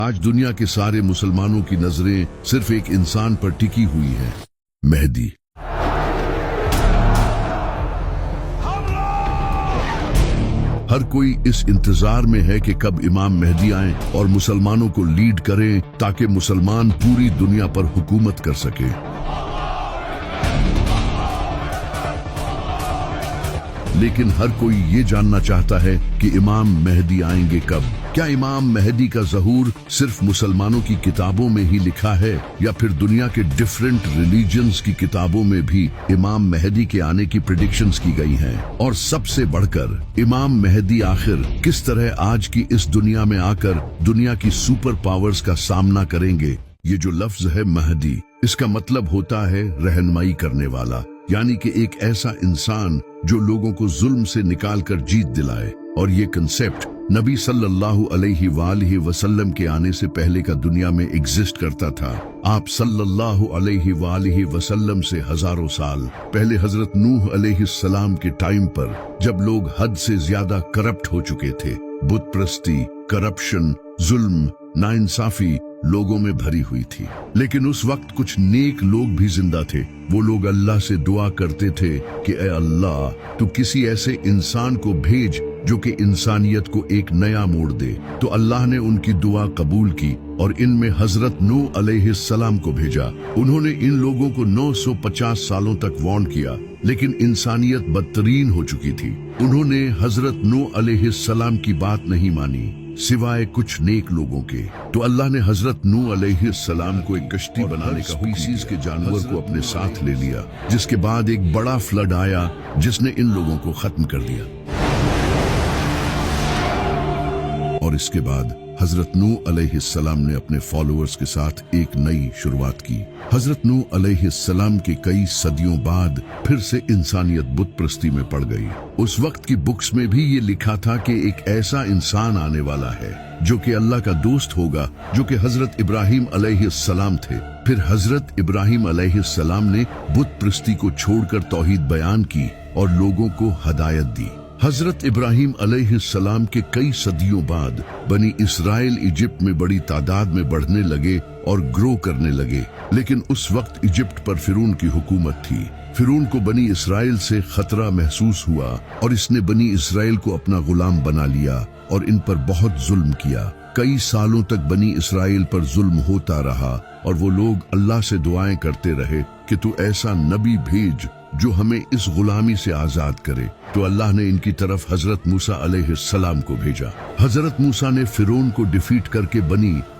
آج دنیا کے سارے مسلمانوں کی نظریں صرف ایک انسان پر ٹکی ہوئی ہیں، مہدی۔ ہر کوئی اس انتظار میں ہے کہ کب امام مہدی آئیں اور مسلمانوں کو لیڈ کریں تاکہ مسلمان پوری دنیا پر حکومت کر سکے۔ لیکن ہر کوئی یہ جاننا چاہتا ہے کہ امام مہدی آئیں گے کب؟ کیا امام مہدی کا ظہور صرف مسلمانوں کی کتابوں میں ہی لکھا ہے یا پھر دنیا کے ڈیفرنٹ ریلیجنز کی کتابوں میں بھی امام مہدی کے آنے کی پریڈکشنز کی گئی ہیں؟ اور سب سے بڑھ کر امام مہدی آخر کس طرح آج کی اس دنیا میں آ کر دنیا کی سپر پاورز کا سامنا کریں گے؟ یہ جو لفظ ہے مہدی، اس کا مطلب ہوتا ہے رہنمائی کرنے والا، یعنی کہ ایک ایسا انسان جو لوگوں کو ظلم سے نکال کر جیت دلائے۔ اور یہ کنسیپٹ نبی صلی اللہ علیہ وآلہ وسلم کے آنے سے پہلے کا دنیا میں ایگزسٹ کرتا تھا۔ آپ صلی اللہ علیہ وآلہ وسلم سے ہزاروں سال پہلے حضرت نوح علیہ السلام کے ٹائم پر، جب لوگ حد سے زیادہ کرپٹ ہو چکے تھے، بت پرستی، کرپشن، ظلم، ناانصافی لوگوں میں بھری ہوئی تھی، لیکن اس وقت کچھ نیک لوگ بھی زندہ تھے۔ وہ لوگ اللہ سے دعا کرتے تھے کہ اے اللہ، تو کسی ایسے انسان کو بھیج جو کہ انسانیت کو ایک نیا موڑ دے۔ تو اللہ نے ان کی دعا قبول کی اور ان میں حضرت نوح علیہ السلام کو بھیجا۔ انہوں نے ان لوگوں کو 950 سالوں تک وارن کیا، لیکن انسانیت بدترین ہو چکی تھی۔ انہوں نے حضرت نوح علیہ السلام کی بات نہیں مانی سوائے کچھ نیک لوگوں کے۔ تو اللہ نے حضرت نوح علیہ السلام کو ایک کشتی بنانے کا اسپیسیز کے جانور کو اپنے ساتھ لے لیا، جس کے بعد ایک بڑا فلڈ آیا جس نے ان لوگوں کو ختم کر دیا۔ اور اس کے بعد حضرت نوح علیہ السلام نے اپنے فالوورز کے ساتھ ایک نئی شروعات کی۔ حضرت نوح علیہ السلام کے کئی صدیوں بعد پھر سے انسانیت بت پرستی میں پڑ گئی۔ اس وقت کی بکس میں بھی یہ لکھا تھا کہ ایک ایسا انسان آنے والا ہے جو کہ اللہ کا دوست ہوگا، جو کہ حضرت ابراہیم علیہ السلام تھے۔ پھر حضرت ابراہیم علیہ السلام نے بت پرستی کو چھوڑ کر توحید بیان کی اور لوگوں کو ہدایت دی۔ حضرت ابراہیم علیہ السلام کے کئی صدیوں بعد بنی اسرائیل ایجپٹ میں بڑی تعداد میں بڑھنے لگے اور گرو کرنے لگے، لیکن اس وقت ایجپٹ پر فرعون کی حکومت تھی۔ فرعون کو بنی اسرائیل سے خطرہ محسوس ہوا اور اس نے بنی اسرائیل کو اپنا غلام بنا لیا اور ان پر بہت ظلم کیا۔ کئی سالوں تک بنی اسرائیل پر ظلم ہوتا رہا اور وہ لوگ اللہ سے دعائیں کرتے رہے کہ تو ایسا نبی بھیج جو ہمیں اس غلامی سے آزاد کرے۔ تو اللہ نے ان کی طرف حضرت موسیٰ علیہ السلام کو بھیجا۔ حضرت موسیٰ نے فرعون کو ڈیفیٹ کر کے بنی